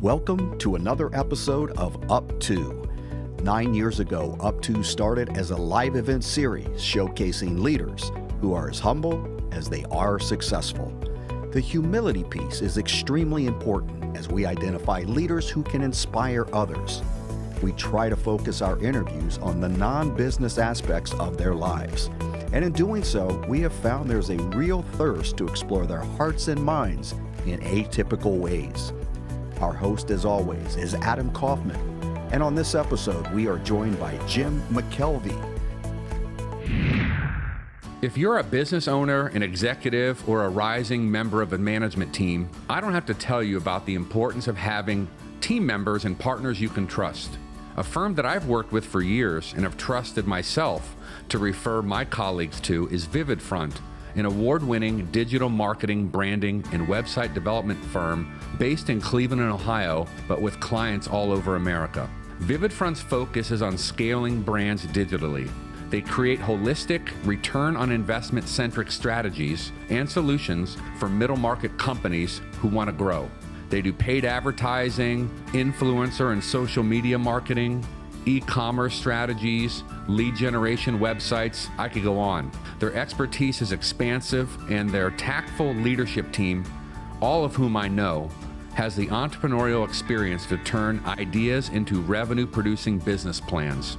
Welcome to another episode of UP2. 9 years ago, UP2 started as a live event series showcasing leaders who are as humble as they are successful. The humility piece is extremely important as we identify leaders who can inspire others. We try to focus our interviews on the non-business aspects of their lives. And in doing so, we have found there's a real thirst to explore their hearts and minds in atypical ways. Our host, as always, is Adam Kaufman. And on this episode, we are joined by Jim McKelvey. If you're a business owner, an executive, or a rising member of a management team, I don't have to tell you about the importance of having team members and partners you can trust. A firm that I've worked with for years and have trusted myself to refer my colleagues to is VividFront, an award-winning digital marketing, branding, and website development firm based in Cleveland, Ohio, but with clients all over America. VividFront's focus is on scaling brands digitally. They create holistic, return on investment-centric strategies and solutions for middle-market companies who want to grow. They do paid advertising, influencer and social media marketing, e-commerce strategies, lead generation websites. I could go on. Their expertise is expansive, and their tactful leadership team, all of whom I know, has the entrepreneurial experience to turn ideas into revenue-producing business plans.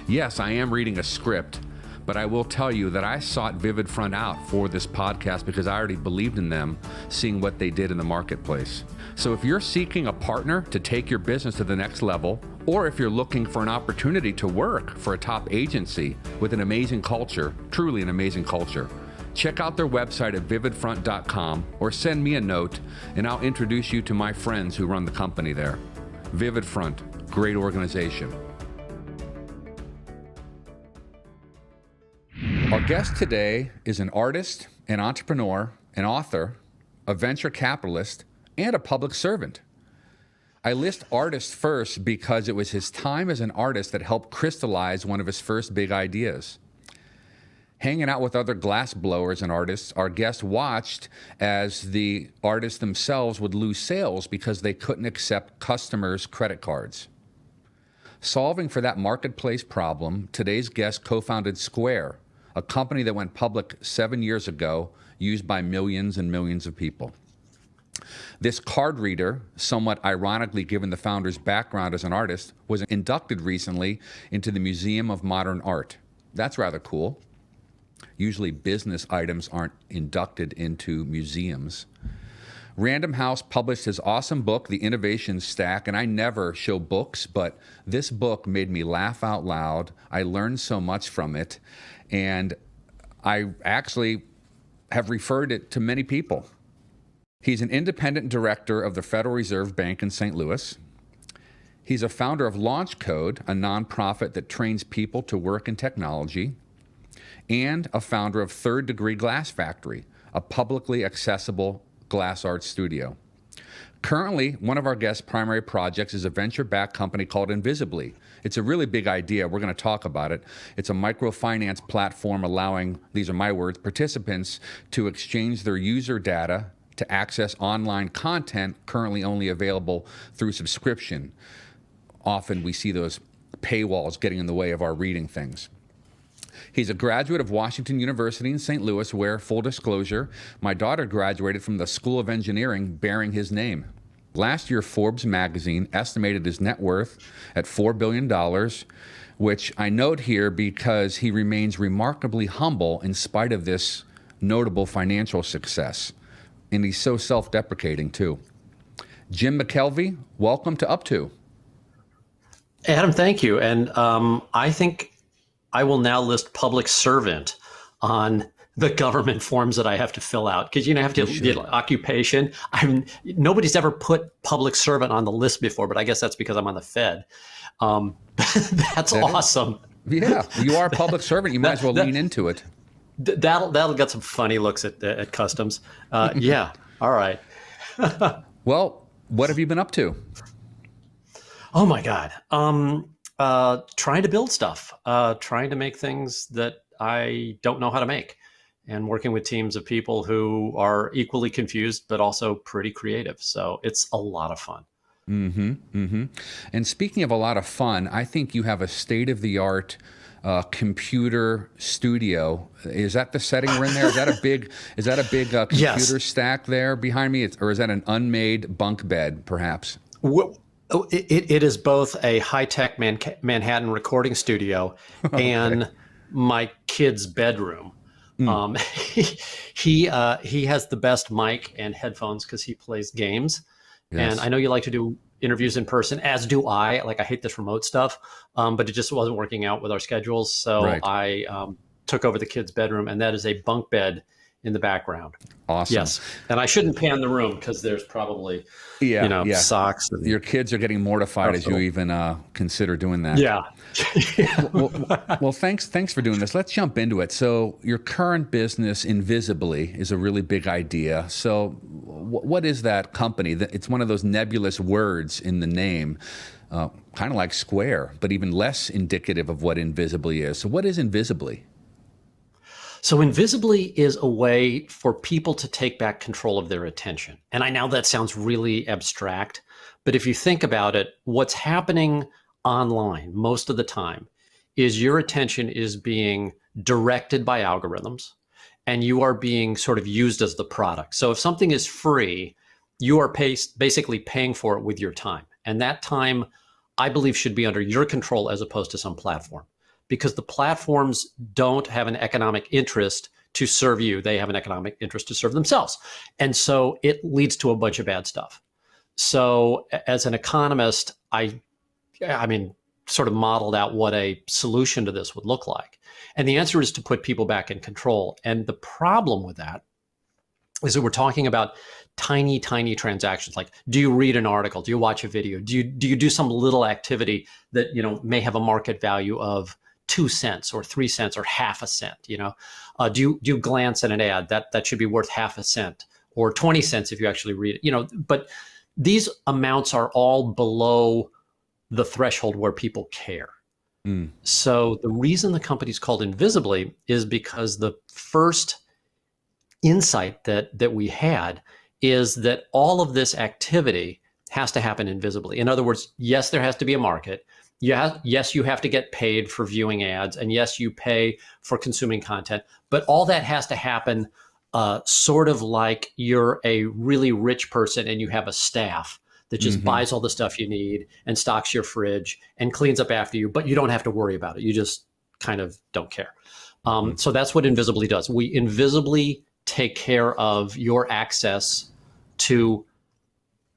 Yes, I am reading a script, but I will tell you that I sought VividFront out for this podcast because I already believed in them, seeing what they did in the marketplace. So if you're seeking a partner to take your business to the next level, or if you're looking for an opportunity to work for a top agency with an amazing culture, truly an amazing culture, check out their website at vividfront.com or send me a note and I'll introduce you to my friends who run the company there. VividFront, great organization. Our guest today is an artist, an entrepreneur, an author, a venture capitalist, and a public servant. I list artist first because it was his time as an artist that helped crystallize one of his first big ideas. Hanging out with other glass blowers and artists, our guest watched as the artists themselves would lose sales because they couldn't accept customers' credit cards. Solving for that marketplace problem, today's guest co-founded Square, a company that went public 7 years ago, used by millions and millions of people. This card reader, somewhat ironically given the founder's background as an artist, was inducted recently into the Museum of Modern Art. That's rather cool. Usually business items aren't inducted into museums. Random House published his awesome book, The Innovation Stack, and I never show books, but this book made me laugh out loud. I learned so much from it, and I actually have referred it to many people. He's an independent director of the Federal Reserve Bank in St. Louis. He's a founder of Launch Code, a nonprofit that trains people to work in technology, and a founder of Third Degree Glass Factory, a publicly accessible glass art studio. Currently, one of our guest's primary projects is a venture-backed company called Invisibly. It's a really big idea. We're going to talk about it. It's a microfinance platform allowing, these are my words, participants to exchange their user data to access online content currently only available through subscription. Often we see those paywalls getting in the way of our reading things. He's a graduate of Washington University in St. Louis, where, full disclosure, my daughter graduated from the School of Engineering bearing his name. Last year, Forbes magazine estimated his net worth at $4 billion, which I note here because he remains remarkably humble in spite of this notable financial success. And he's so self-deprecating, too. Jim McKelvey, welcome to UP2. Adam, thank you. And I think I will now list public servant on the government forms that I have to fill out. Because, I have to get occupation. Nobody's ever put public servant on the list before, but I guess that's because I'm on the Fed. That's awesome. Yeah, you are a public servant. You might as well lean into it. That'll get some funny looks at customs. Yeah. All right. Well, what have you been up to? Oh my God. Trying to build stuff, trying to make things that I don't know how to make, and working with teams of people who are equally confused, but also pretty creative. So it's a lot of fun. And speaking of a lot of fun, I think you have a state-of-the-art computer studio. Is that the setting we're in there? Is that a big computer Yes. stack there behind me? Or is that an unmade bunk bed, perhaps? It is both a high-tech Manhattan recording studio and my kid's bedroom. He has the best mic and headphones because he plays games. Yes. And I know you like to do interviews in person, as do I. Like, I hate this remote stuff, but it just wasn't working out with our schedules. So I took over the kid's bedroom, and that is a bunk bed in the background. Awesome. Yes. And I shouldn't pan the room because there's probably, socks. And, your kids are getting mortified as you even consider doing that. Yeah. Well, thanks for doing this. Let's jump into it. So your current business, Invisibly, is a really big idea. So what is that company? It's one of those nebulous words in the name, kind of like Square, but even less indicative of what Invisibly is. So what is Invisibly? So Invisibly is a way for people to take back control of their attention. And I know that sounds really abstract, but if you think about it, what's happening online most of the time is your attention is being directed by algorithms and you are being sort of used as the product. So if something is free, you are basically paying for it with your time. And that time, I believe, should be under your control as opposed to some platform. Because the platforms don't have an economic interest to serve you. They have an economic interest to serve themselves. And so it leads to a bunch of bad stuff. So as an economist, I sort of modeled out what a solution to this would look like. And the answer is to put people back in control. And the problem with that is that we're talking about tiny, tiny transactions. Like, do you read an article? Do you watch a video? Do you do some little activity that, may have a market value of 2 cents or 3 cents or half a cent? Do you glance at an ad that should be worth half a cent or 20 cents if you actually read it? But these amounts are all below the threshold where people care. So the reason the company's called Invisibly is because the first insight that we had is that all of this activity has to happen invisibly. In other words, yes, there has to be a market. Yes, you have to get paid for viewing ads, and yes, you pay for consuming content, but all that has to happen sort of like you're a really rich person and you have a staff that just buys all the stuff you need and stocks your fridge and cleans up after you, but you don't have to worry about it. You just kind of don't care. So that's what Invisibly does. We invisibly take care of your access to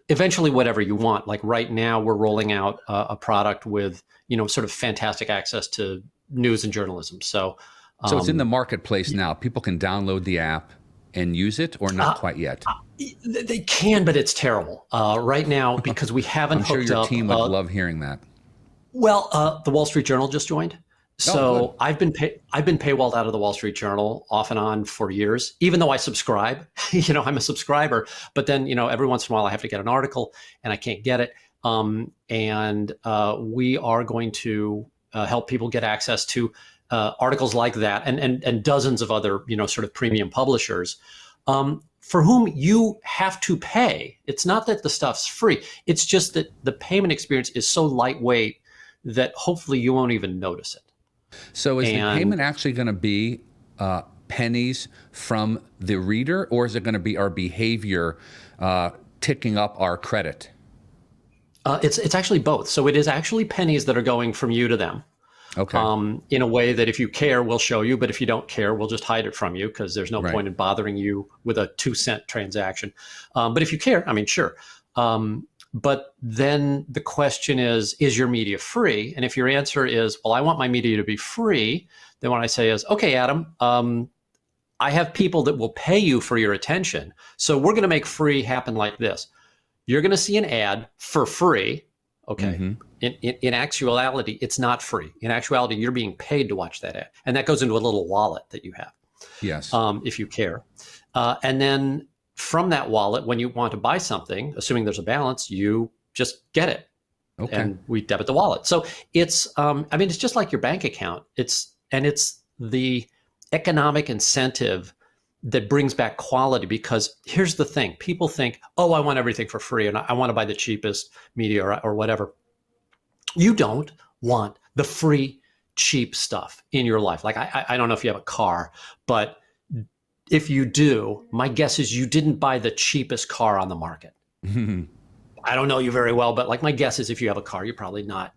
eventually whatever you want. Like right now, we're rolling out a product with, sort of fantastic access to news and journalism. So it's in the marketplace now. People can download the app and use it, or not quite yet? They can, but it's terrible right now because we haven't I'm sure hooked your up. team would love hearing that. Well, the Wall Street Journal just joined. So good. I've been paywalled out of the Wall Street Journal off and on for years, even though I subscribe. I'm a subscriber, but then every once in a while I have to get an article and I can't get it. We are going to help people get access to articles like that and dozens of other sort of premium publishers for whom you have to pay. It's not that the stuff's free. It's just that the payment experience is so lightweight that hopefully you won't even notice it. So is the payment actually going to be pennies from the reader, or is it going to be our behavior ticking up our credit? It's actually both. So it is actually pennies that are going from you to them. Okay. In a way that if you care, we'll show you, but if you don't care, we'll just hide it from you because there's no point in bothering you with a 2-cent transaction. But if you care, sure. But then the question is your media free? And if your answer is, well, I want my media to be free, then what I say is, okay, Adam, I have people that will pay you for your attention. So we're going to make free happen like this. You're going to see an ad for free. Okay. In actuality, it's not free. In actuality, you're being paid to watch that ad. And that goes into a little wallet that you have. Yes. If you care. And then from that wallet, when you want to buy something, assuming there's a balance, you just get it. Okay. And we debit the wallet. So it's, it's just like your bank account. It's the economic incentive that brings back quality. Because here's the thing. People think, oh, I want everything for free and I want to buy the cheapest media or whatever. You don't want the free, cheap stuff in your life. Like, I don't know if you have a car, but if you do, my guess is you didn't buy the cheapest car on the market. I don't know you very well, but like my guess is if you have a car, you're probably not,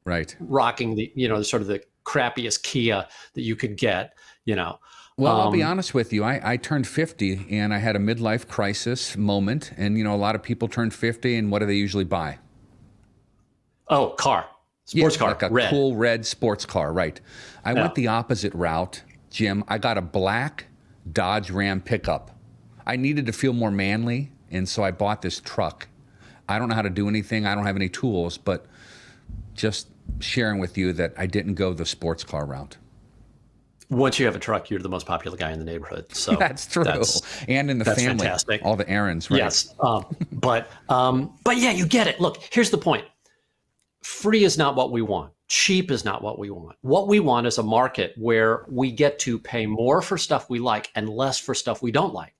right, rocking the, sort of the crappiest Kia that you could get, Well, I'll be honest with you. I turned 50 and I had a midlife crisis moment. And, a lot of people turn 50 and what do they usually buy? Oh, car. Sports car. Like a red. cool red sports car, right. I went the opposite route, Jim. I got a black Dodge Ram pickup. I needed to feel more manly, and so I bought this truck. I don't know how to do anything. I don't have any tools, but just sharing with you that I didn't go the sports car route. Once you have a truck, you're the most popular guy in the neighborhood. So that's true. And in the family, fantastic. All the errands, right? Yes. But yeah, you get it. Look, here's the point. Free is not what we want. Cheap is not what we want. What we want is a market where we get to pay more for stuff we like and less for stuff we don't like,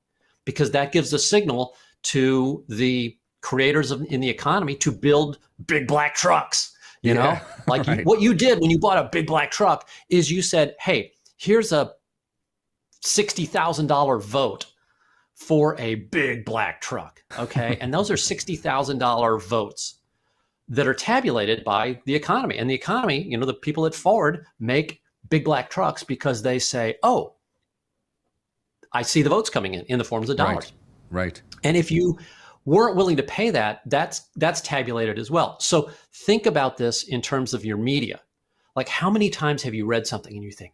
because that gives a signal to the creators in the economy to build big black trucks. Like right. What you did when you bought a big black truck is you said, hey, here's a $60,000 vote for a big black truck. Okay. And those are $60,000 votes that are tabulated by the economy. And the economy, the people at Ford make big black trucks because they say, oh, I see the votes coming in the forms of dollars. Right. And if you weren't willing to pay that, that's tabulated as well. So think about this in terms of your media. Like, how many times have you read something and you think,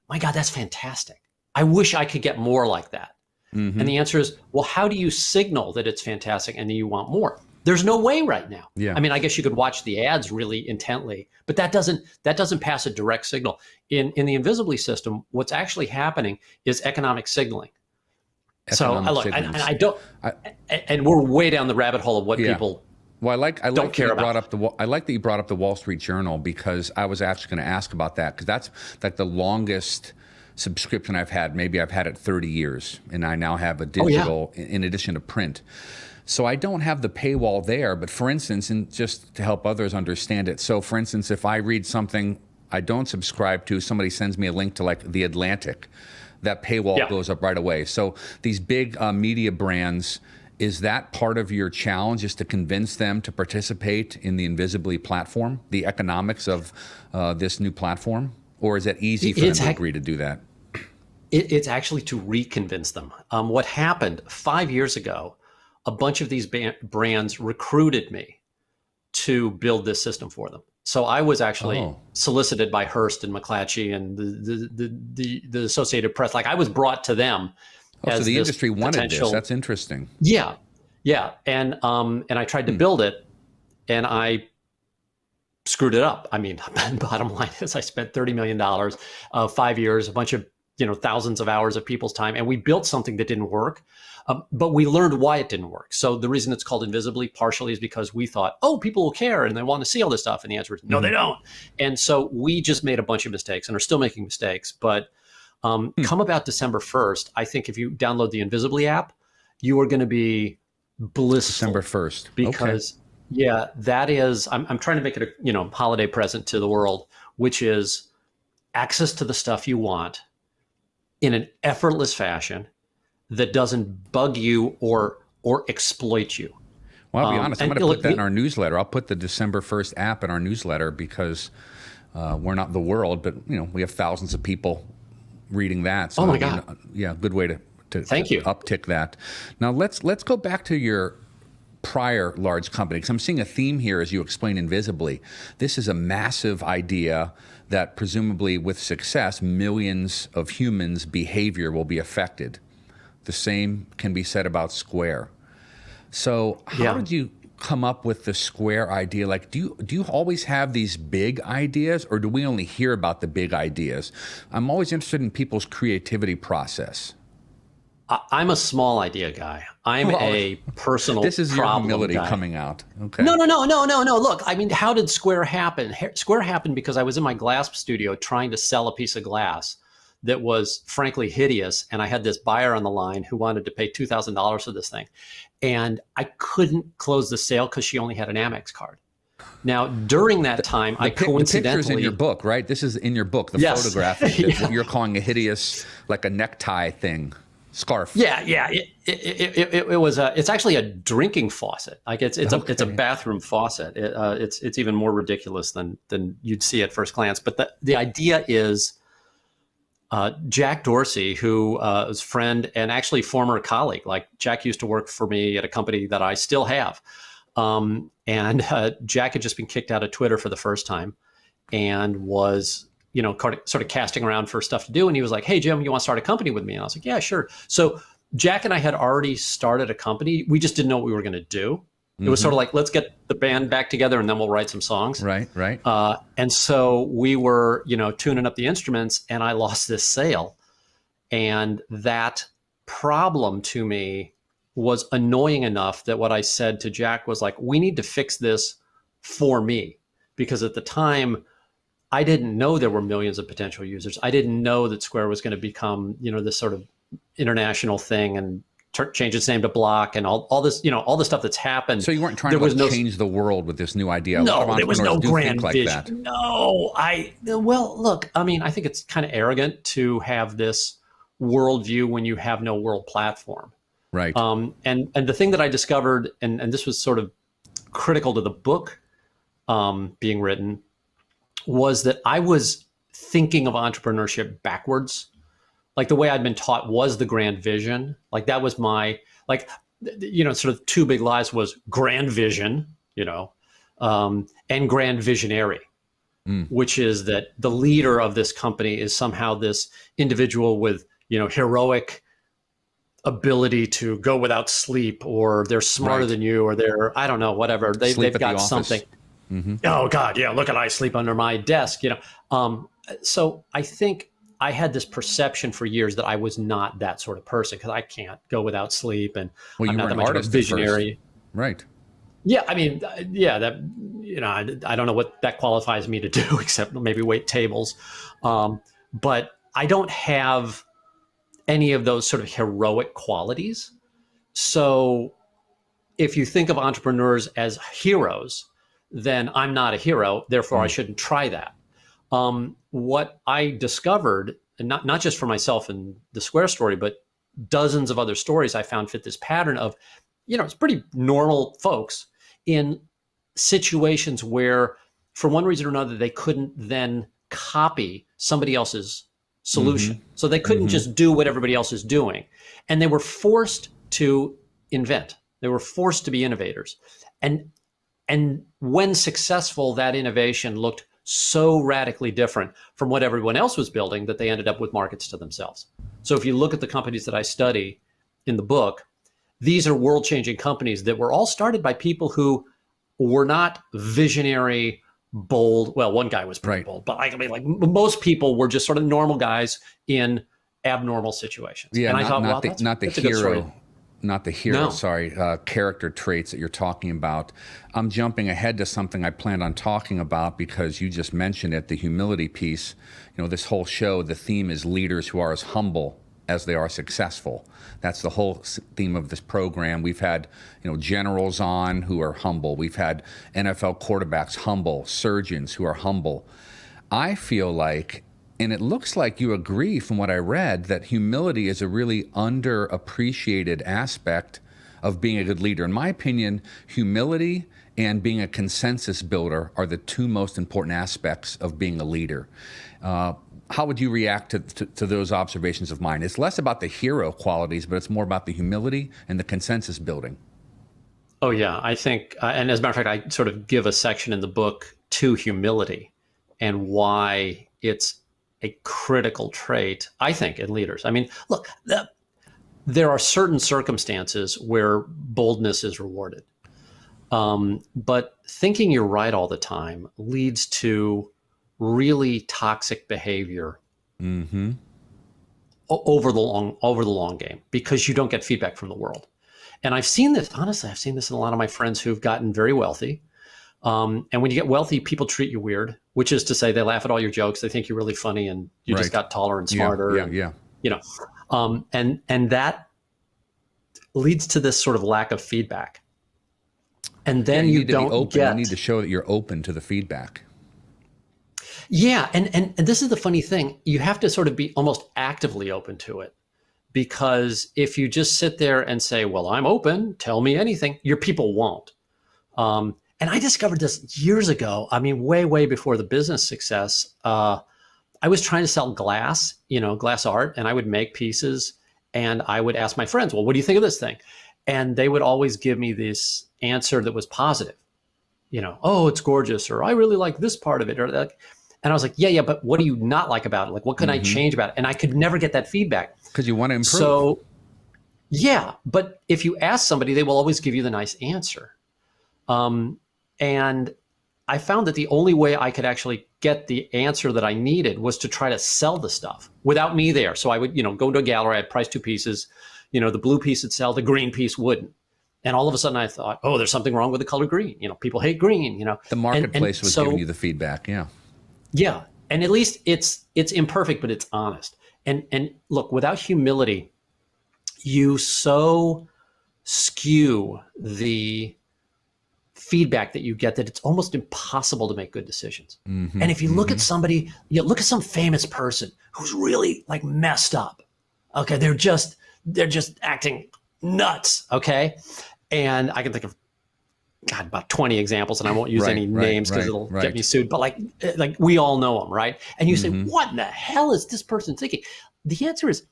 my God, that's fantastic. I wish I could get more like that. Mm-hmm. And the answer is, well, how do you signal that it's fantastic and that you want more? There's no way right now. Yeah. I mean, I guess you could watch the ads really intently, but that doesn't pass a direct signal. In the Invisibly system, what's actually happening is economic signaling. And we're way down the rabbit hole of what people. Well, I like don't care about. I like that you brought up the Wall Street Journal, because I was actually going to ask about that, because that's like the longest subscription I've had. Maybe I've had it 30 years, and I now have a digital in addition to print. So I don't have the paywall there, but for instance, and just to help others understand it. So for instance, if I read something I don't subscribe to, somebody sends me a link to like The Atlantic, that paywall goes up right away. So these big media brands, is that part of your challenge, is to convince them to participate in the Invisibly platform, the economics of this new platform? Or is it easy for them to agree to do that? It's actually to reconvince them. What happened 5 years ago, a bunch of these brands recruited me to build this system for them. So I was actually solicited by Hearst and McClatchy and the Associated Press. Like, I was brought to them. So the industry wanted this. That's interesting. Yeah. And I tried to build it, and I screwed it up. I mean, bottom line is I spent $30 million, 5 years, a bunch of thousands of hours of people's time, and we built something that didn't work. But we learned why it didn't work. So the reason it's called Invisibly partially is because we thought, oh, people will care and they want to see all this stuff. And the answer is no, they don't. And so we just made a bunch of mistakes and are still making mistakes. But come about December 1st, I think if you download the Invisibly app, you are going to be blissful. December 1st. Because, that is, I'm trying to make it a holiday present to the world, which is access to the stuff you want in an effortless fashion that doesn't bug you or exploit you. Well, I'll be honest, I'm going to put that in our newsletter. I'll put the December 1st app in our newsletter, because we're not the world, but we have thousands of people reading that. So, oh my God. Good way to Thank you. uptick that. Now let's go back to your prior large company, because I'm seeing a theme here as you explain Invisibly. This is a massive idea that presumably with success, millions of humans' behavior will be affected. The same can be said about Square. So how did you come up with the Square idea? Like, do you always have these big ideas, or do we only hear about the big ideas? I'm always interested in people's creativity process. I'm a small idea guy. I'm a personal This is your humility guy. Coming out. Okay. No. Look, I mean, how did Square happen? Square happened because I was in my glass studio trying to sell a piece of glass that was frankly hideous. And I had this buyer on the line who wanted to pay $2,000 for this thing. And I couldn't close the sale because she only had an Amex card. Now, during that time, I coincidentally... The picture's in your book, right? This is in your book, the Yes. photograph of Yeah. what you're calling a hideous, like a necktie thing, scarf. Yeah. It was it's actually a drinking faucet. Like it's a bathroom faucet. It's even more ridiculous than you'd see at first glance. But the idea is Jack Dorsey, who is a friend and actually former colleague. Like Jack used to work for me at a company that I still have. And Jack had just been kicked out of Twitter for the first time and was, sort of casting around for stuff to do. And he was like, "Hey, Jim, you want to start a company with me?" And I was like, "Yeah, sure." So Jack and I had already started a company. We just didn't know what we were going to do. It was sort of like, let's get the band back together and then we'll write some songs. Right. And so we were, tuning up the instruments, and I lost this sale. And that problem to me was annoying enough that what I said to Jack was like, we need to fix this for me. Because at the time, I didn't know there were millions of potential users. I didn't know that Square was going to become, this sort of international thing and change its name to Block and all this, all the stuff that's happened. So you weren't trying to change the world with this new idea. A lot of there was no grand vision. That. No, look, I mean, I think it's kind of arrogant to have this worldview when you have no world platform. Right. And the thing that I discovered, and this was sort of critical to the book being written, was that I was thinking of entrepreneurship backwards. Like the way I'd been taught was the grand vision. Like that was my, sort of two big lies was grand vision, and grand visionary, which is that the leader of this company is somehow this individual with, heroic ability to go without sleep, or they're smarter than you, or they're, I don't know, whatever. They've got something. Mm-hmm. Oh God. Yeah. Look at, I sleep under my desk, So I think I had this perception for years that I was not that sort of person because I can't go without sleep, and I'm not that much of a visionary. Right. Yeah. I mean, that, I don't know what that qualifies me to do except maybe wait tables. But I don't have any of those sort of heroic qualities. So if you think of entrepreneurs as heroes, then I'm not a hero. Therefore, I shouldn't try that. What I discovered, and not just for myself and the Square story, but dozens of other stories I found fit this pattern of, it's pretty normal folks in situations where, for one reason or another, they couldn't then copy somebody else's solution. Mm-hmm. So they couldn't just do what everybody else is doing. And they were forced to invent. They were forced to be innovators. And when successful, that innovation looked so radically different from what everyone else was building that they ended up with markets to themselves. So if you look at the companies that I study in the book, these are world-changing companies that were all started by people who were not visionary, bold. Well, one guy was pretty bold, but I mean, like most people were just sort of normal guys in abnormal situations. Yeah, and I thought, not the hero. Not the hero, No. Character traits that you're talking about. I'm jumping ahead to something I planned on talking about because you just mentioned it, the humility piece. This whole show, the theme is leaders who are as humble as they are successful. That's the whole theme of this program. We've had, generals on who are humble. We've had NFL quarterbacks humble, surgeons who are humble. I feel like, and it looks like you agree from what I read, that humility is a really underappreciated aspect of being a good leader. In my opinion, humility and being a consensus builder are the two most important aspects of being a leader. How would you react to those observations of mine? It's less about the hero qualities, but it's more about the humility and the consensus building. Oh, yeah. I think, and as a matter of fact, I sort of give a section in the book to humility and why it's a critical trait, I think, in leaders. I mean, look, there are certain circumstances where boldness is rewarded. But thinking you're right all the time leads to really toxic behavior over the long game because you don't get feedback from the world. And I've seen this, honestly, I've seen this in a lot of my friends who've gotten very wealthy. And when you get wealthy, people treat you weird. which is to say they laugh at all your jokes. They think you're really funny and you just got taller and smarter. You know, and that leads to this sort of lack of feedback. And then you don't get. You need to show that you're open to the feedback. Yeah, and this is the funny thing. You have to sort of be almost actively open to it, because if you just sit there and say, well, I'm open, tell me anything, your people won't. And I discovered this years ago. I mean, way before the business success. I was trying to sell glass, glass art, and I would make pieces, and I would ask my friends, well, what do you think of this thing? And they would always give me this answer that was positive. Oh, it's gorgeous, or I really like this part of it, or that. And I was like, yeah, but what do you not like about it? Like, what can I change about it? And I could never get that feedback. Because you want to improve. So, yeah, but if you ask somebody, they will always give you the nice answer. And I found that the only way I could actually get the answer that I needed was to try to sell the stuff without me there. So I would, go to a gallery, I'd price 2 pieces, the blue piece would sell, the green piece wouldn't. And all of a sudden I thought, oh, there's something wrong with the color green. People hate green, The marketplace was giving you the feedback. Yeah. Yeah. And at least it's imperfect, but it's honest. And look, without humility, you so skew the feedback that you get that it's almost impossible to make good decisions. And if you look at somebody, look at some famous person who's really like messed up. Okay. They're just acting nuts. Okay. And I can think of about 20 examples, and I won't use any names because it'll get me sued. But like we all know them, right? And you say, what in the hell is this person thinking? The answer is,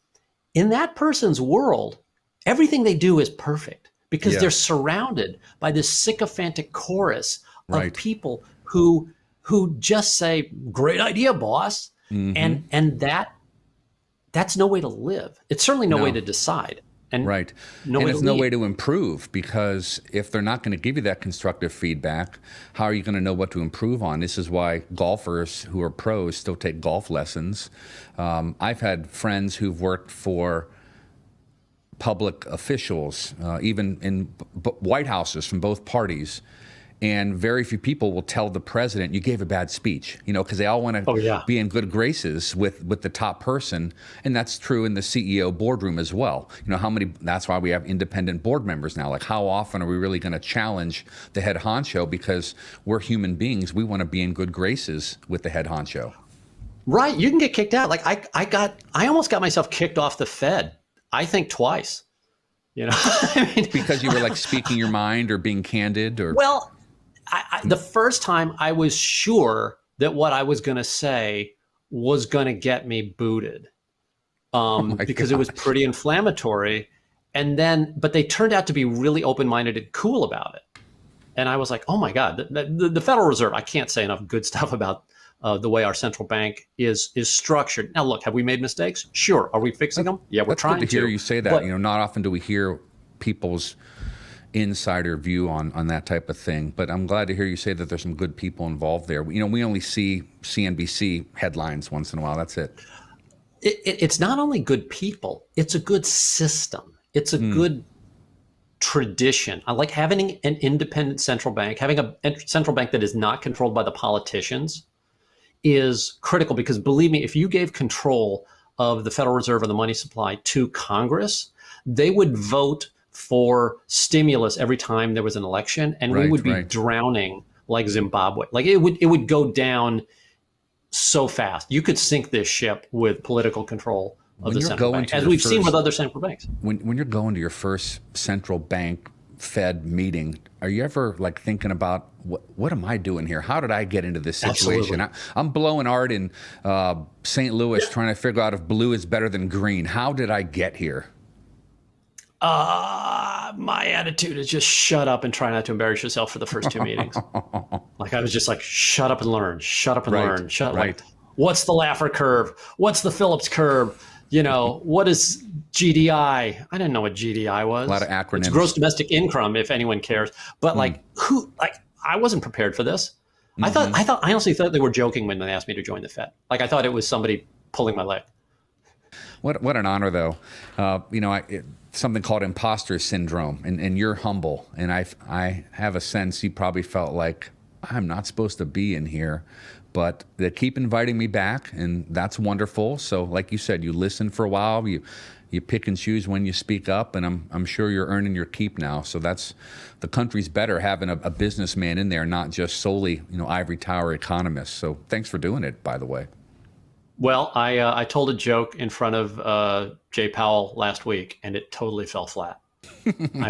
in that person's world, everything they do is perfect because they're surrounded by this sycophantic chorus of people who just say, "Great idea, boss," and that's no way to live. It's certainly no way to decide. And it's no way to improve, because if they're not going to give you that constructive feedback, how are you going to know what to improve on? This is why golfers who are pros still take golf lessons. I've had friends who've worked for public officials, even in White Houses from both parties. And very few people will tell the president, you gave a bad speech, because they all want to be in good graces with the top person. And that's true in the CEO boardroom as well. That's why we have independent board members now. Like, how often are we really going to challenge the head honcho? Because we're human beings. We want to be in good graces with the head honcho. Right. You can get kicked out. Like I almost got myself kicked off the Fed. I think twice, I mean, because you were like speaking your mind or being candid or. Well, the first time I was sure that what I was going to say was going to get me booted because it was pretty inflammatory. But they turned out to be really open-minded and cool about it. And I was like, oh my God, the Federal Reserve, I can't say enough good stuff about the way our central bank is structured. Now, look, have we made mistakes? Sure. Are we fixing them? Yeah, we're trying to. Good to hear you say that. But, not often do we hear people's insider view on that type of thing, but I'm glad to hear you say that there's some good people involved there. We only see CNBC headlines once in a while. That's it. It's not only good people, it's a good system. It's a good tradition. I like having an independent central bank. Having a central bank that is not controlled by the politicians is critical, because believe me, if you gave control of the Federal Reserve and the money supply to Congress, they would vote for stimulus every time there was an election, and we would be drowning like Zimbabwe. Like it would go down so fast. You could sink this ship with political control of the central bank, as we've seen with other central banks. When you're going to your first central bank Fed meeting, are you ever like thinking about what am I doing here? How did I get into this situation? I'm blowing art in St. Louis, trying to figure out if blue is better than green. How did I get here? My attitude is just shut up and try not to embarrass yourself for the first 2 meetings. Like I was just like, shut up and learn, shut up and learn, like, what's the Laffer curve? What's the Phillips curve? What is GDI? I didn't know what GDI was. A lot of acronyms. It's gross domestic income, if anyone cares. But I wasn't prepared for this. I honestly thought they were joking when they asked me to join the Fed. Like I thought it was somebody pulling my leg. What an honor, though. Something called imposter syndrome, and you're humble, and I have a sense you probably felt like I'm not supposed to be in here. But they keep inviting me back, and that's wonderful. So like you said, you listen for a while, you pick and choose when you speak up, and I'm sure you're earning your keep now. So that's, the country's better having a businessman in there, not just solely, ivory tower economists. So thanks for doing it, by the way. Well, I told a joke in front of Jay Powell last week, and it totally fell flat. I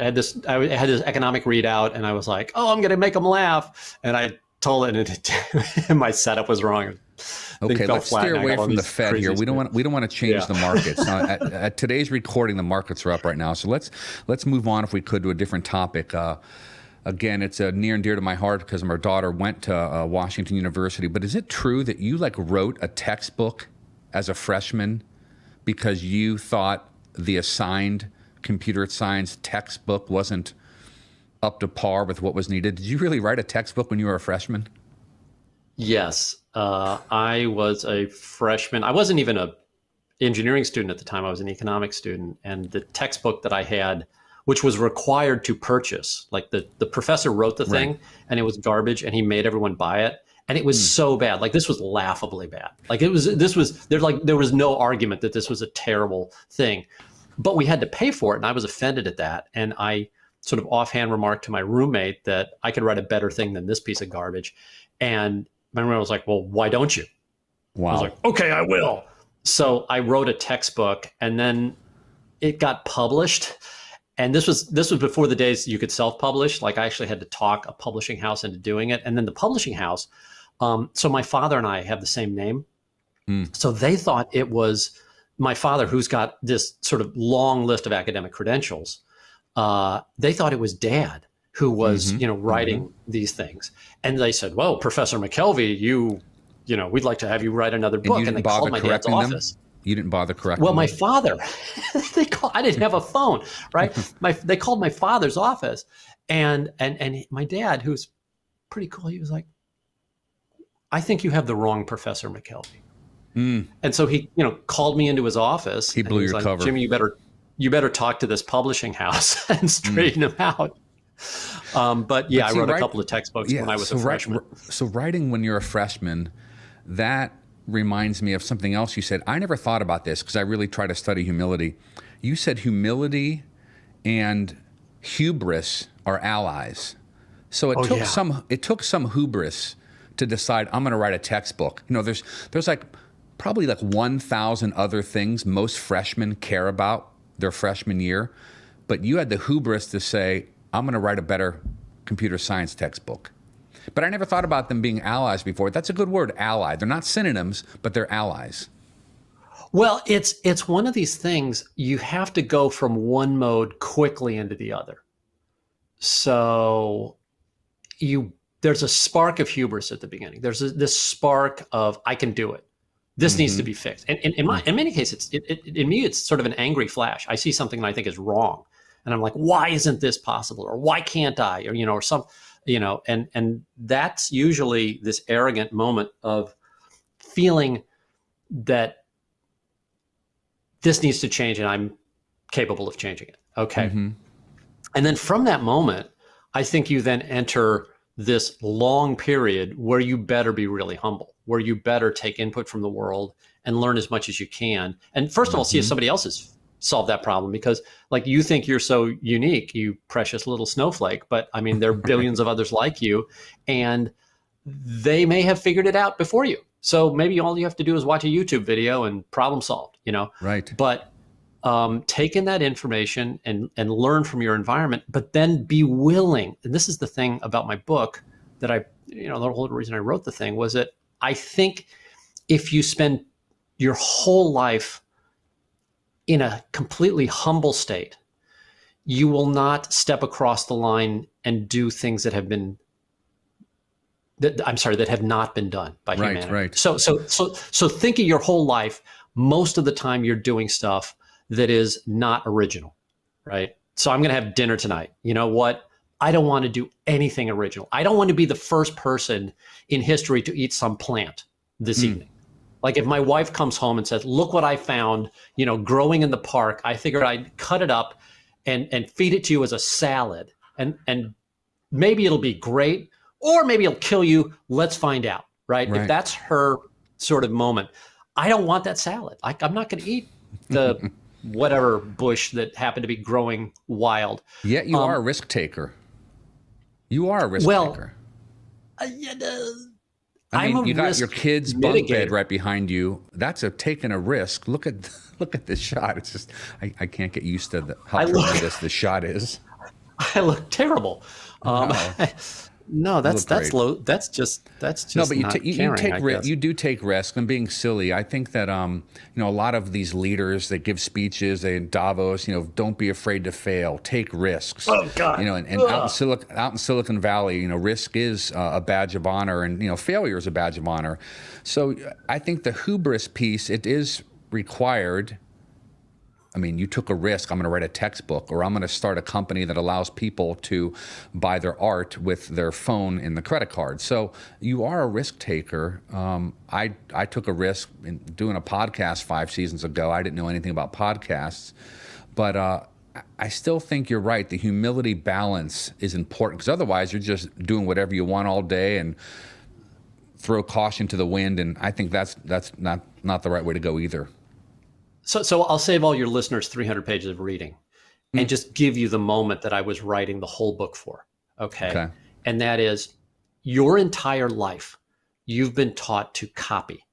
had this economic readout, and I was like, oh, I'm going to make them laugh. And I told it, and my setup was wrong. Okay, let's steer away from the Fed here. We don't want to change the markets. At today's recording, the markets are up right now. So let's move on, if we could, to a different topic. Again, it's near and dear to my heart because my daughter went to Washington University. But is it true that you wrote a textbook as a freshman because you thought the assigned computer science textbook wasn't up to par with what was needed? Did you really write a textbook when you were a freshman? Yes. I was a freshman. I wasn't even an engineering student at the time. I was an economics student. And the textbook that I had, which was required to purchase, like the professor wrote the thing, and it was garbage, and he made everyone buy it. And it was so bad. Like, this was laughably bad. Like, there was no argument that this was a terrible thing. But we had to pay for it, and I was offended at that. And I sort of offhand remarked to my roommate that I could write a better thing than this piece of garbage. And my roommate was like, well, why don't you? Wow. I was like, okay, I will. So I wrote a textbook, and then it got published. And this was before the days you could self-publish. Like, I actually had to talk a publishing house into doing it. And then the publishing house, so my father and I have the same name. So they thought it was my father, who's got this sort of long list of academic credentials. They thought it was Dad who was, writing these things. And they said, well, Professor McKelvey, we'd like to have you write another book. And they called my dad's office. You didn't bother correcting Well, them? my father, I didn't have a phone, right? They called my father's office, and my dad, who's pretty cool, he was like, I think you have the wrong Professor McKelvey. And so he, called me into his office. He blew your cover. Jimmy, you better talk to this publishing house and straighten him out. But I wrote a couple of textbooks when I was a freshman. So writing when you're a freshman, that reminds me of something else you said. I never thought about this because I really try to study humility. You said humility and hubris are allies. So it took some hubris to decide, I'm going to write a textbook. There's probably 1,000 other things most freshmen care about their freshman year, but you had the hubris to say, I'm going to write a better computer science textbook. But I never thought about them being allies before. That's a good word, ally. They're not synonyms, but they're allies. Well, it's one of these things, you have to go from one mode quickly into the other. So there's a spark of hubris at the beginning. There's this spark of, I can do it. This needs to be fixed. And in many cases, in me, it's sort of an angry flash. I see something that I think is wrong. And I'm like, why isn't this possible? Or why can't I? Or some... and that's usually this arrogant moment of feeling that this needs to change and I'm capable of changing it. Okay. And then from that moment, I think you then enter this long period where you better be really humble, where you better take input from the world and learn as much as you can. And first of all, see if somebody else has solved that problem, because you think you're so unique, you precious little snowflake, but I mean, there are billions of others like you, and they may have figured it out before you. So maybe all you have to do is watch a YouTube video and problem solved, Right. But take in that information and learn from your environment, but then be willing. And this is the thing about my book that the whole reason I wrote the thing was that I think if you spend your whole life in a completely humble state, you will not step across the line and do things that have not been done by humanity. Right. So think of your whole life. Most of the time you're doing stuff that is not original, right? So I'm going to have dinner tonight. You know what? I don't want to do anything original. I don't want to be the first person in history to eat some plant this evening. Like if my wife comes home and says, look what I found, growing in the park, I figured I'd cut it up and feed it to you as a salad. And maybe it'll be great, or maybe it'll kill you. Let's find out, right? Right. If that's her sort of moment, I don't want that salad. I'm not going to eat the whatever bush that happened to be growing wild. Yet you are a risk taker. You are a risk taker. I mean, you got your kid's bunk bed right behind you. That's taking a risk. Look at this shot. It's just I can't get used to how tremendous this shot is. I look terrible. No, that's low. That's just no. But you do take risks. And being silly, I think that a lot of these leaders that give speeches, they in Davos, don't be afraid to fail, take risks. Oh God. And out in Silicon Valley, risk is a badge of honor, and failure is a badge of honor. So I think the hubris piece, it is required. I mean, you took a risk. I'm going to write a textbook, or I'm going to start a company that allows people to buy their art with their phone and the credit card. So you are a risk taker. I took a risk in doing a podcast 5 seasons ago. I didn't know anything about podcasts, but I still think you're right. The humility balance is important, because otherwise you're just doing whatever you want all day and throw caution to the wind. And I think that's not the right way to go either. So I'll save all your listeners 300 pages of reading and just give you the moment that I was writing the whole book for. Okay. And that is, your entire life, you've been taught to copy.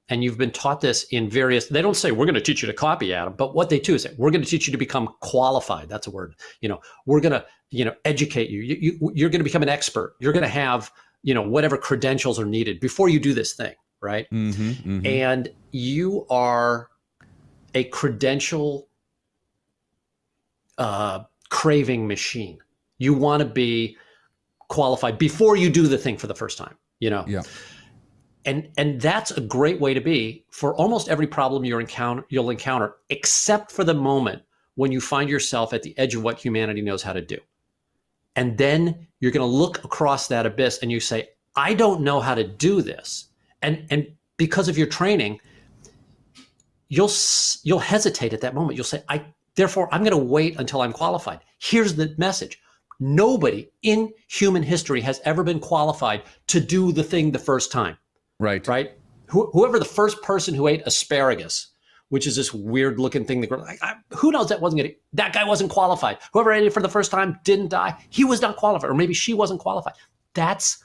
And you've been taught this in various, they don't say, we're going to teach you to copy, Adam, but what they do is say, we're going to teach you to become qualified. That's a word. We're going to, educate you. You're going to become an expert. You're going to have, whatever credentials are needed before you do this thing. Right. And you are a credential craving machine. You want to be qualified before you do the thing for the first time, Yeah. And that's a great way to be for almost every problem you'll encounter, except for the moment when you find yourself at the edge of what humanity knows how to do. And then you're going to look across that abyss and you say, I don't know how to do this. And because of your training, you'll hesitate at that moment. You'll say, therefore, I'm going to wait until I'm qualified. Here's the message. Nobody in human history has ever been qualified to do the thing the first time. Right. Right. Whoever the first person who ate asparagus, which is this weird looking thing that who knows, that guy wasn't qualified. Whoever ate it for the first time didn't die. He was not qualified, or maybe she wasn't qualified. That's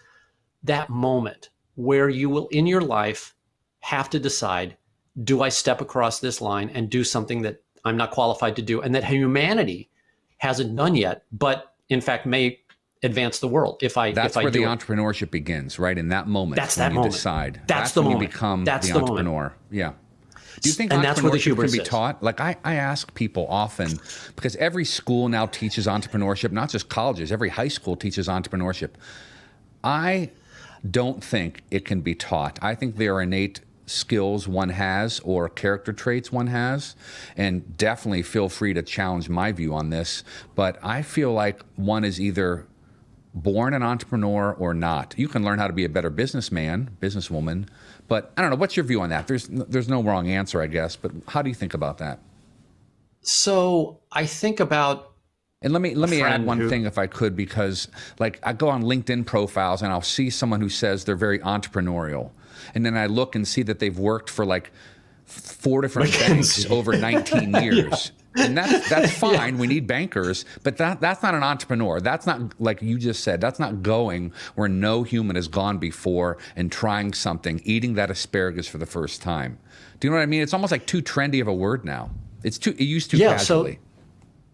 that moment where you will in your life have to decide, do I step across this line and do something that I'm not qualified to do, and that humanity hasn't done yet, but in fact may advance the world if I That's where the entrepreneurship begins, right? In that moment. That's that moment. Decide. That's the when moment. You become That's the entrepreneur. Moment. Yeah. Do you think and that's where the entrepreneurship hubris can be is. taught? Like I ask people often, because every school now teaches entrepreneurship, not just colleges, every high school teaches entrepreneurship. I don't think it can be taught. I think there are innate skills one has or character traits one has, and definitely feel free to challenge my view on this, but I feel like one is either born an entrepreneur or not. You can learn how to be a better businessman, businesswoman, but I don't know, what's your view on that? There's no wrong answer, I guess, but how do you think about that? So I think about, and let me add one thing if I could, because like I go on LinkedIn profiles and I'll see someone who says they're very entrepreneurial. And then I look and see that they've worked for like 4 different banks over 19 years. Yeah. And that's fine. Yeah. We need bankers, but that's not an entrepreneur. That's not, like you just said, that's not going where no human has gone before and trying something, eating that asparagus for the first time. Do you know what I mean? It's almost like too trendy of a word now. It used to casually.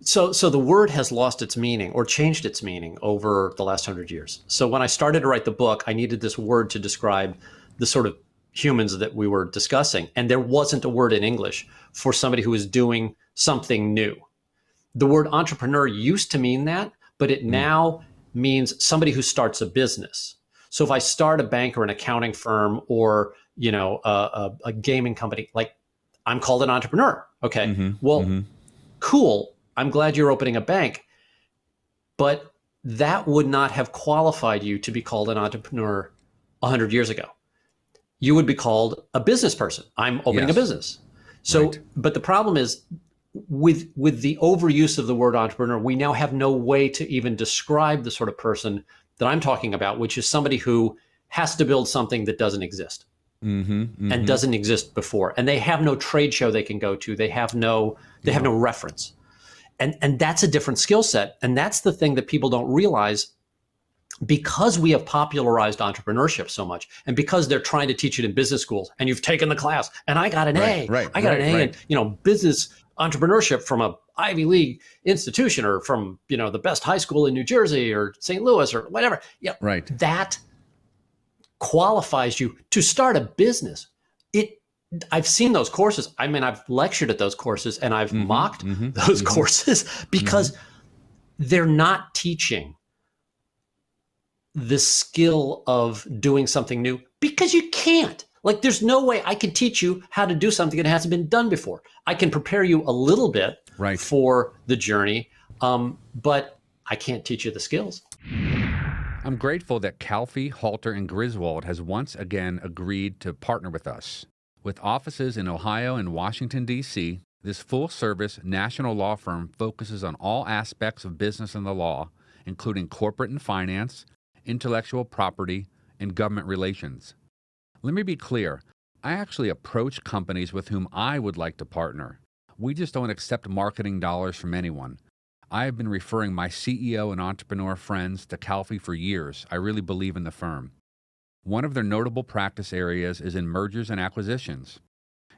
So the word has lost its meaning or changed its meaning over the last 100 years. So when I started to write the book, I needed this word to describe the sort of humans that we were discussing. And there wasn't a word in English for somebody who was doing something new. The word entrepreneur used to mean that, but it now means somebody who starts a business. So if I start a bank or an accounting firm or, a gaming company, like I'm called an entrepreneur. Okay. Cool. I'm glad you're opening a bank, but that would not have qualified you to be called an entrepreneur 100 years ago. You would be called a business person. I'm opening a business. So, but the problem is with the overuse of the word entrepreneur, we now have no way to even describe the sort of person that I'm talking about, which is somebody who has to build something that doesn't exist and doesn't exist before, and they have no trade show they can go to. They have no reference, and that's a different skill set, and that's the thing that people don't realize. Because we have popularized entrepreneurship so much, and because they're trying to teach it in business schools, and you've taken the class, and I got an A, I got an A in business entrepreneurship from a Ivy League institution, or from the best high school in New Jersey or St. Louis or whatever. Yeah, that qualifies you to start a business. I've seen those courses. I mean, I've lectured at those courses, and I've mocked those courses because they're not teaching the skill of doing something new, because you can't. Like, there's no way I can teach you how to do something that hasn't been done before. I can prepare you a little bit for the journey, but I can't teach you the skills. I'm grateful that McKelvey, Halter, and Griswold has once again agreed to partner with us. With offices in Ohio and Washington, D.C., this full-service national law firm focuses on all aspects of business and the law, including corporate and finance, intellectual property, and government relations. Let me be clear. I actually approach companies with whom I would like to partner. We just don't accept marketing dollars from anyone. I have been referring my CEO and entrepreneur friends to McKelvey for years. I really believe in the firm. One of their notable practice areas is in mergers and acquisitions.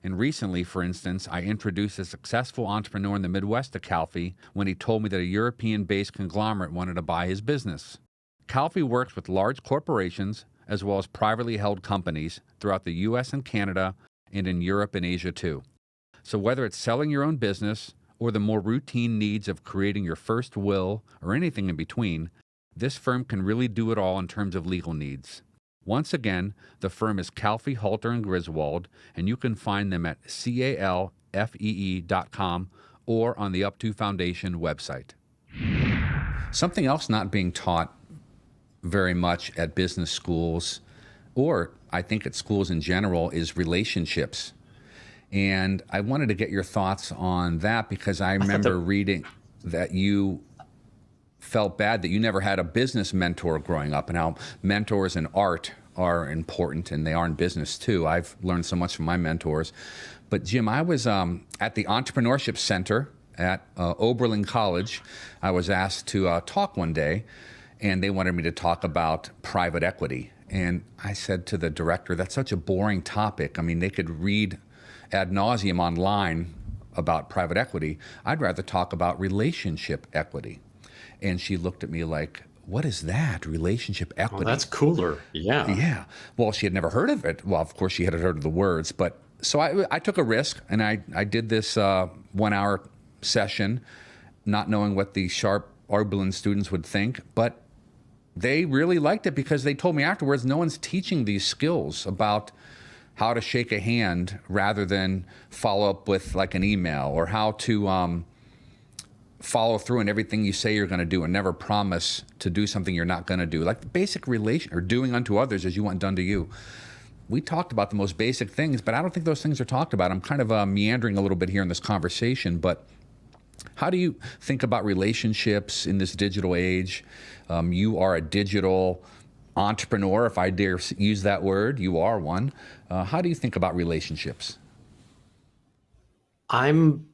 And recently, for instance, I introduced a successful entrepreneur in the Midwest to McKelvey when he told me that a European-based conglomerate wanted to buy his business. McKelvey works with large corporations as well as privately held companies throughout the U.S. and Canada, and in Europe and Asia too. So whether it's selling your own business or the more routine needs of creating your first will or anything in between, this firm can really do it all in terms of legal needs. Once again, the firm is McKelvey, Halter, and Griswold, and you can find them at calfee.com or on the UP2 Foundation website. Something else not being taught very much at business schools, or I think at schools in general, is relationships. And I wanted to get your thoughts on that, because I remember reading that you felt bad that you never had a business mentor growing up, and how mentors in art are important, and they are in business too. I've learned so much from my mentors. But Jim, I was at the Entrepreneurship Center at Oberlin College. I was asked to talk one day, and they wanted me to talk about private equity. And I said to the director, that's such a boring topic. I mean, they could read ad nauseum online about private equity. I'd rather talk about relationship equity. And she looked at me like, what is that, relationship equity? Oh, that's cooler. Yeah. Yeah. Well, she had never heard of it. Well, of course, she had heard of the words. But so I took a risk, and I did this 1 hour session, not knowing what the sharp Oberlin students would think. But they really liked it, because they told me afterwards, no one's teaching these skills about how to shake a hand rather than follow up with like an email, or how to follow through in everything you say you're going to do and never promise to do something you're not going to do. Like the basic relation, or doing unto others as you want done to you. We talked about the most basic things, but I don't think those things are talked about. I'm kind of meandering a little bit here in this conversation, but how do you think about relationships in this digital age? You are a digital entrepreneur, if I dare use that word. You are one. How do you think about relationships? I'm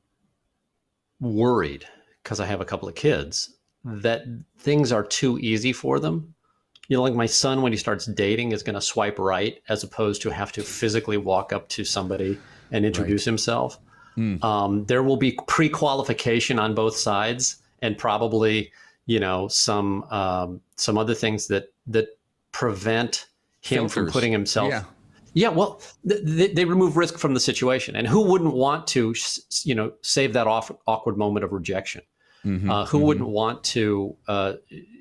worried, because I have a couple of kids, that things are too easy for them. Like my son, when he starts dating, is going to swipe right, as opposed to have to physically walk up to somebody and introduce himself. There will be pre-qualification on both sides, and probably, some other things that prevent him Filters. from putting himself. Yeah. Well, they remove risk from the situation, and who wouldn't want to, save that awkward moment of rejection? Who wouldn't want to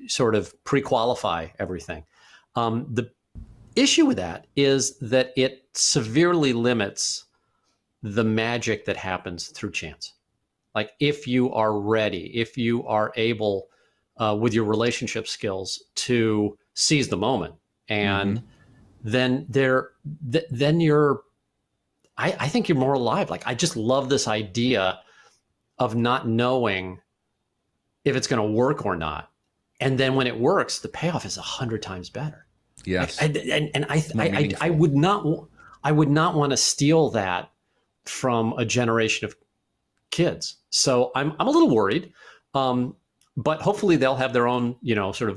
sort of pre-qualify everything? The issue with that is that it severely limits the magic that happens through chance. Like, if you are ready, if you are able with your relationship skills to seize the moment, and then you're, I think you're more alive. Like, I just love this idea of not knowing if it's going to work or not. And then when it works, the payoff is 100 times better. Yes. I would not want to steal that from a generation of kids. So I'm a little worried, but hopefully they'll have their own, sort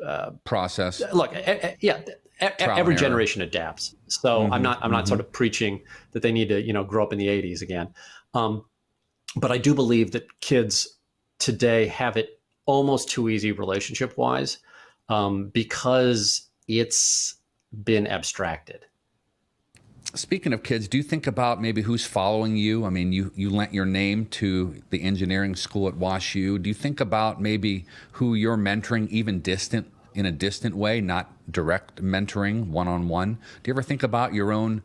of process. Look, every generation adapts. So I'm not sort of preaching that they need to, grow up in the 80s again. But I do believe that kids today have it almost too easy relationship wise, because it's been abstracted. Speaking of kids, do you think about maybe who's following you? I mean, you lent your name to the engineering school at WashU. Do you think about maybe who you're mentoring, even in a distant way, not direct mentoring, one-on-one? Do you ever think about your own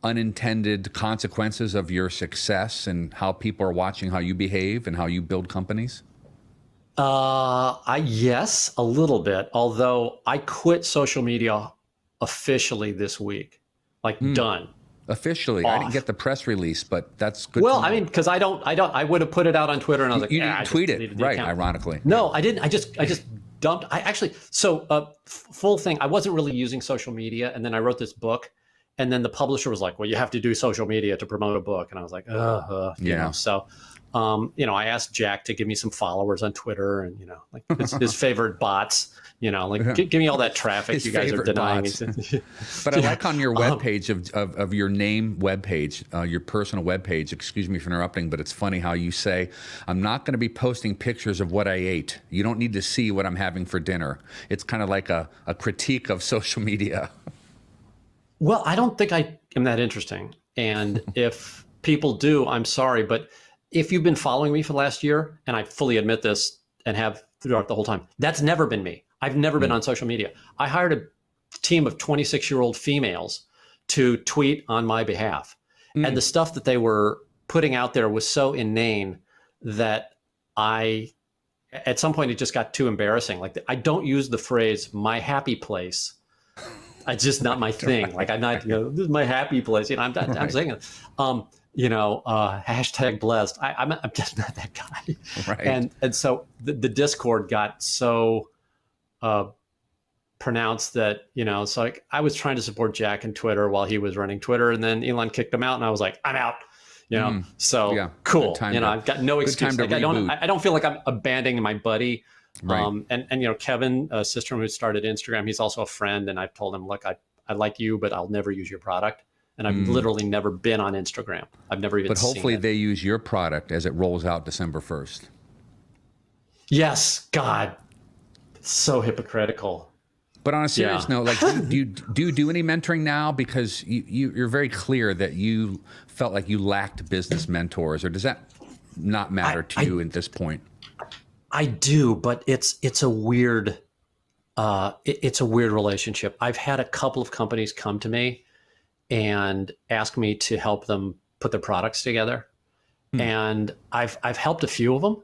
unintended consequences of your success and how people are watching how you behave and how you build companies? Yes, a little bit. Although I quit social media officially this week, done. Officially, Off. I didn't get the press release, but that's good. Well, I mean, because I would have put it out on Twitter, and I was like, you didn't tweet it, right? Account. Ironically, no, I didn't. I just dumped. Full thing. I wasn't really using social media, and then I wrote this book, and then the publisher was like, "Well, you have to do social media to promote a book," and I was like, yeah. So, I asked Jack to give me some followers on Twitter, and his favorite bots. Give me all that traffic His you guys are denying. But I like on your webpage of your name webpage, your personal webpage, excuse me for interrupting, but it's funny how you say, I'm not going to be posting pictures of what I ate. You don't need to see what I'm having for dinner. It's kind of like a critique of social media. Well, I don't think I am that interesting. And if people do, I'm sorry. But if you've been following me for the last year, and I fully admit this and have throughout the whole time, that's never been me. I've never been on social media. I hired a team of 26-year-old females to tweet on my behalf. And the stuff that they were putting out there was so inane that at some point, it just got too embarrassing. I don't use the phrase, my happy place. It's just not my thing. I'm not, this is my happy place. I'm saying it. Hashtag blessed. I'm just not that guy. Right. And so the discord got so pronounced that, so I was trying to support Jack in Twitter while he was running Twitter, and then Elon kicked him out, and I was like, I'm out. So yeah, cool. I've got no excuse. I don't feel like I'm abandoning my buddy. Right. And Kevin, a sister who started Instagram, he's also a friend, and I've told him, look, I like you, but I'll never use your product. And I've literally never been on Instagram. I've never even seen it. But hopefully they use your product as it rolls out December 1st. Yes, God, so hypocritical. But on a serious note, do you do any mentoring now? Because you're very clear that you felt like you lacked business mentors, or does that not matter to you at this point? I do, but it's a weird relationship. I've had a couple of companies come to me and ask me to help them put their products together, and I've helped a few of them,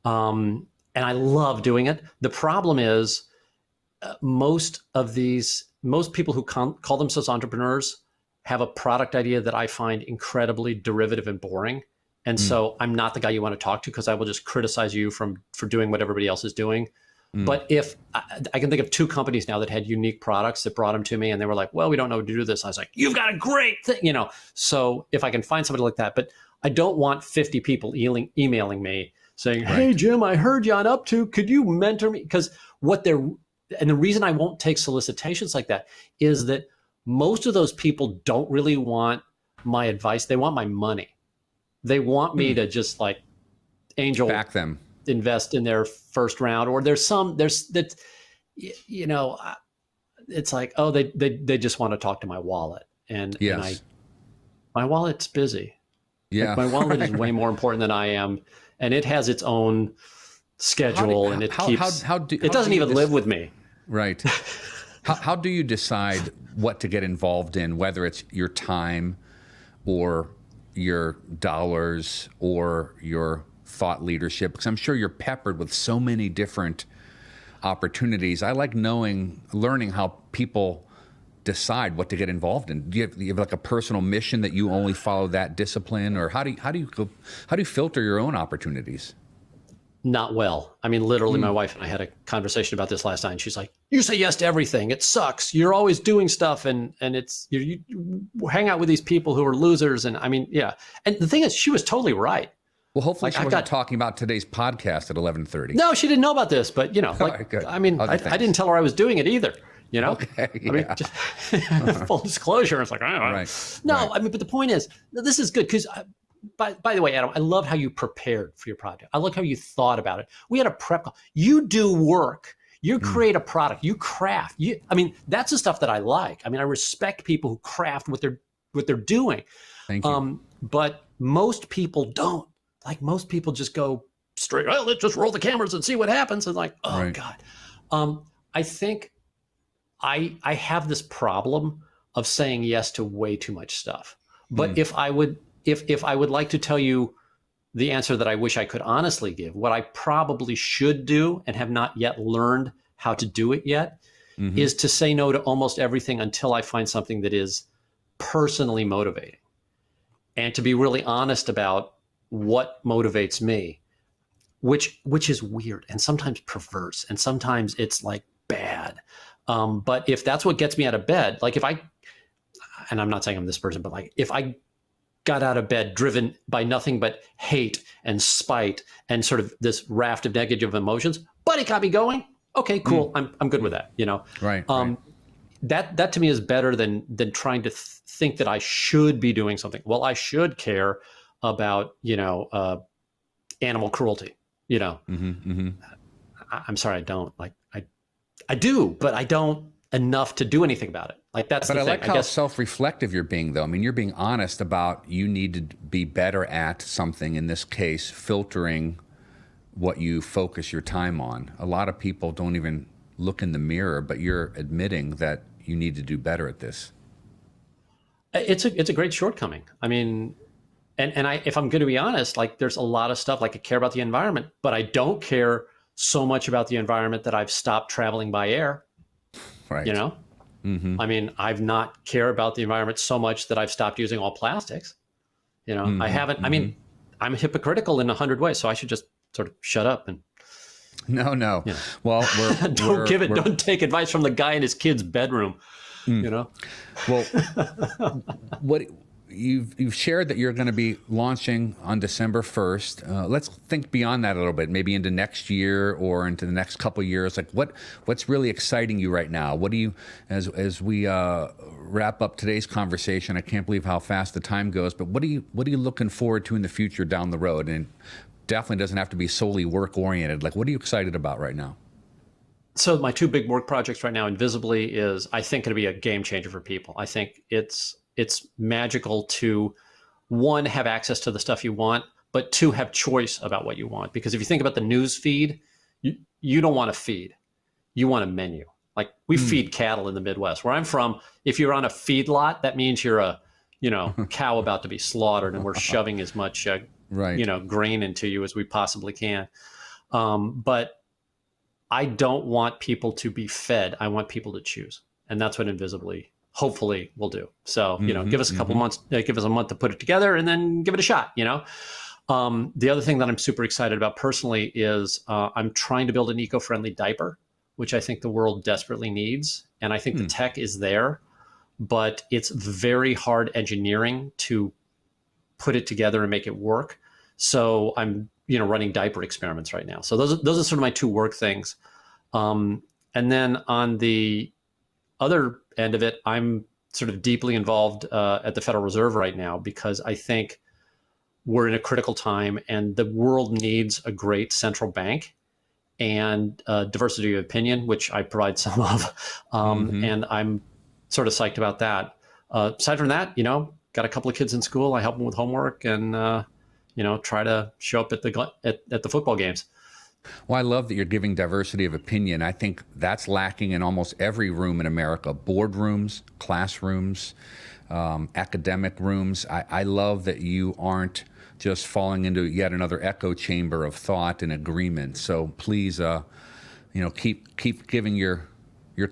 and I love doing it. The problem is, most people who call themselves entrepreneurs have a product idea that I find incredibly derivative and boring. And so I'm not the guy you want to talk to, because I will just criticize you for doing what everybody else is doing. But if I can think of 2 companies now that had unique products that brought them to me, and they were like, well, we don't know how to do this. I was like, you've got a great thing, So if I can find somebody like that, but I don't want 50 people emailing me saying, hey, Jim, I heard you on Up2. Could you mentor me? Because and the reason I won't take solicitations like that is that most of those people don't really want my advice. They want my money. They want me to just angel back them, invest in their first round, or it's like, oh, they just want to talk to my wallet, and my wallet's busy. Yeah, my wallet is way more important than I am, and it has its own schedule, and it doesn't even live with me. Right. How do you decide what to get involved in, whether it's your time or your dollars or your thought leadership? Because I'm sure you're peppered with so many different opportunities. I like learning how people decide what to get involved in? Do you have like a personal mission that you only follow that discipline, or how do you filter your own opportunities? Not well. I mean, literally, my wife and I had a conversation about this last night. And she's like, "You say yes to everything. It sucks. You're always doing stuff, and it's you hang out with these people who are losers." And I mean, yeah. And the thing is, she was totally right. Well, hopefully she wasn't talking about today's podcast at 11:30. No, she didn't know about this, but I mean, I didn't tell her I was doing it either. Okay, I mean, just full disclosure. It's like, I don't know. Right. No, right. I mean, but the point is, this is good because, by the way, Adam, I love how you prepared for your project. I like how you thought about it. We had a prep call. You do work. You create a product. You craft. I mean, that's the stuff that I like. I mean, I respect people who craft what they're doing. Thank you. But most people don't. Like, most people just go straight, well, let's just roll the cameras and see what happens. And like, oh, right. God. I think I have this problem of saying yes to way too much stuff. But if I would like to tell you the answer that I wish I could honestly give, what I probably should do and have not yet learned how to do it yet is to say no to almost everything until I find something that is personally motivating, and to be really honest about what motivates me, which is weird and sometimes perverse, and sometimes it's like bad. But if that's what gets me out of bed, like and I'm not saying I'm this person, but like if I got out of bed driven by nothing but hate and spite and sort of this raft of negative emotions, but it got me going, okay, cool. I'm good with that, Right. That to me is better than trying to think that I should be doing something. Well, I should care about, animal cruelty, I'm sorry, I don't. Like, I do, but I don't enough to do anything about it. Like, that's the thing. But I like how self-reflective you're being, though. I mean, you're being honest about you need to be better at something, in this case, filtering what you focus your time on. A lot of people don't even look in the mirror, but you're admitting that you need to do better at this. It's a great shortcoming. I mean, and if I'm going to be honest, like, there's a lot of stuff, like, I care about the environment, but I don't care so much about the environment that I've stopped traveling by air. Right. I mean, I've not cared about the environment so much that I've stopped using all plastics. I haven't. I mean, I'm hypocritical in 100 ways, so I should just sort of shut up and. No. Well, don't take advice from the guy in his kid's bedroom. Well, what you've shared that you're going to be launching on December 1st. Let's think beyond that a little bit, maybe into next year or into the next couple of years. Like, what's really exciting you right now? What do you, as we wrap up today's conversation, I can't believe how fast the time goes, but what are you looking forward to in the future down the road? And definitely doesn't have to be solely work oriented. Like, what are you excited about right now? So my two big work projects right now, Invisibly, is, I think, going to be a game changer for people. I think it's magical to, one, have access to the stuff you want, but two, have choice about what you want. Because if you think about the news feed, you don't want a feed. You want a menu. Like, we feed cattle in the Midwest. Where I'm from, if you're on a feed lot, that means you're a, cow about to be slaughtered, and we're shoving as much, grain into you as we possibly can. But I don't want people to be fed. I want people to choose. And that's what Invisibly hopefully will do. So, give us a couple months, give us a month to put it together, and then give it a shot, The other thing that I'm super excited about personally is I'm trying to build an eco-friendly diaper, which I think the world desperately needs. And I think the tech is there, but it's very hard engineering to put it together and make it work. So I'm, running diaper experiments right now. So those are sort of my two work things. And then on the other end of it, I'm sort of deeply involved at the Federal Reserve right now, because I think we're in a critical time and the world needs a great central bank and diversity of opinion, which I provide some of. And I'm sort of psyched about that. Aside from that, got a couple of kids in school. I help them with homework and, try to show up at the football games. Well, I love that you're giving diversity of opinion. I think that's lacking in almost every room in America: boardrooms, classrooms, academic rooms. I love that you aren't just falling into yet another echo chamber of thought and agreement. So please, keep giving your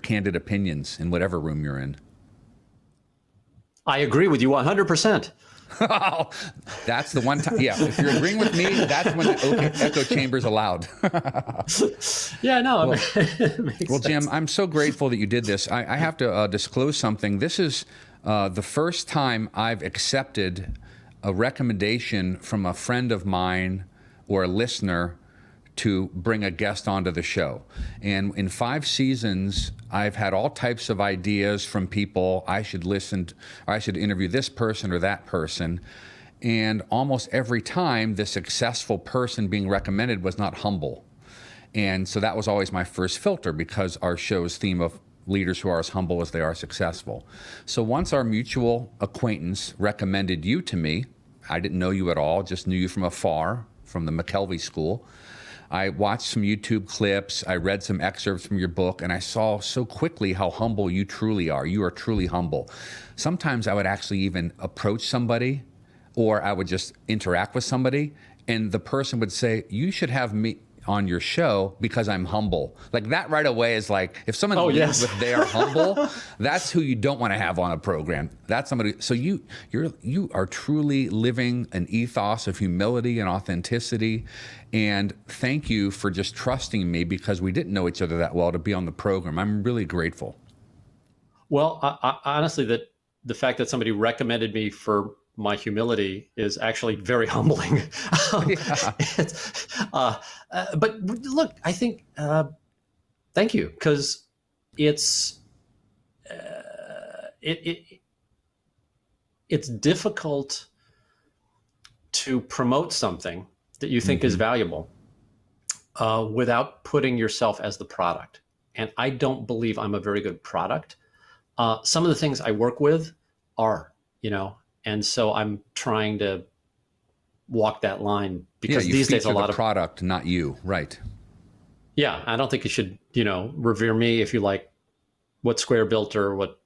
candid opinions in whatever room you're in. I agree with you 100%. Oh, that's the one time. Yeah, if you're agreeing with me, that's when the echo chamber's allowed. Yeah, no. Well, it makes well, Jim, sense. I'm so grateful that you did this. I have to disclose something. This is the first time I've accepted a recommendation from a friend of mine or a listener to bring a guest onto the show. And in 5 seasons, I've had all types of ideas from people. I should listen, or I should interview this person or that person. And almost every time, the successful person being recommended was not humble. And so that was always my first filter, because our show's theme of leaders who are as humble as they are successful. So once our mutual acquaintance recommended you to me, I didn't know you at all, just knew you from afar, from the McKelvey school. I watched some YouTube clips, I read some excerpts from your book, and I saw so quickly how humble you truly are. You are truly humble. Sometimes I would actually even approach somebody, or I would just interact with somebody, and the person would say, "You should have me on your show because I'm humble." Like that right away is like, if someone leads with they are humble, that's who you don't want to have on a program. That's somebody. So you are truly living an ethos of humility and authenticity. And thank you for just trusting me, because we didn't know each other that well, to be on the program. I'm really grateful. Well, honestly, the fact that somebody recommended me for my humility is actually very humbling. But look, I think, thank you, because it's difficult to promote something that you think is valuable without putting yourself as the product. And I don't believe I'm a very good product. Some of the things I work with are, and so I'm trying to walk that line, because these days a lot of product, not you, right? Yeah, I don't think you should, revere me if you like what Square built or what,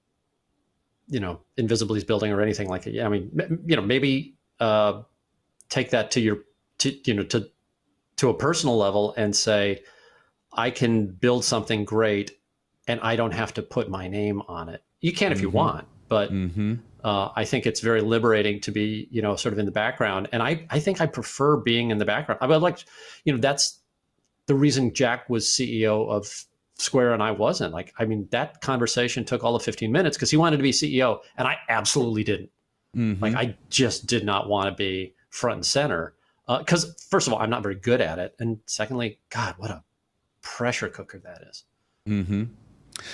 Invisibly's building or anything like that. Yeah, I mean, maybe take that to a personal level and say, I can build something great and I don't have to put my name on it. You can if you want, but I think it's very liberating to be, sort of in the background. And I think I prefer being in the background. I would like, that's the reason Jack was CEO of Square and I wasn't. Like, I mean, that conversation took all of 15 minutes because he wanted to be CEO and I absolutely didn't. Like, I just did not want to be front and center. Because first of all, I'm not very good at it. And secondly, God, what a pressure cooker that is.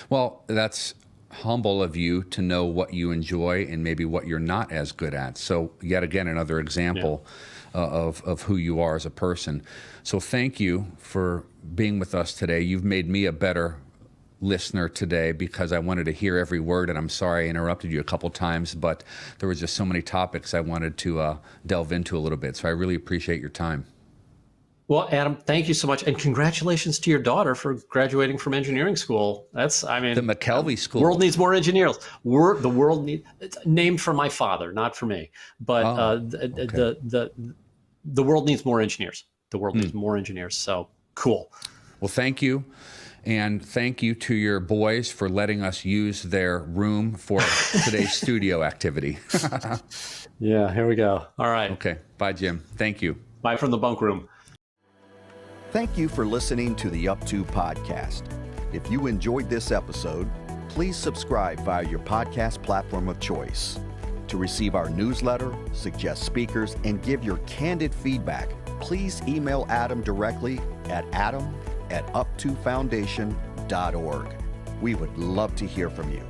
Well, that's humble of you to know what you enjoy and maybe what you're not as good at. So yet again, another example of who you are as a person. So thank you for being with us today. You've made me a better listener today, because I wanted to hear every word, and I'm sorry I interrupted you a couple times, but there were just so many topics I wanted to delve into a little bit. So I really appreciate your time. Well, Adam, thank you so much. And congratulations to your daughter for graduating from engineering school. That's, I mean, the McKelvey School. World needs more engineers. The world needs, it's named for my father, not for me, but the world needs more engineers. The world needs more engineers. So cool. Well, thank you. And thank you to your boys for letting us use their room for today's studio activity. Yeah, here we go. All right. Okay. Bye, Jim. Thank you. Bye from the bunk room. Thank you for listening to the UP2 podcast. If you enjoyed this episode, please subscribe via your podcast platform of choice. To receive our newsletter, suggest speakers, and give your candid feedback, please email Adam directly at adam@up2foundation.org. We would love to hear from you.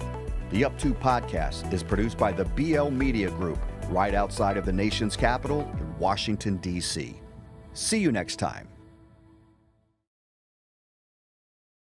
The UP2 podcast is produced by the BL Media Group, right outside of the nation's capital in Washington, D.C. See you next time.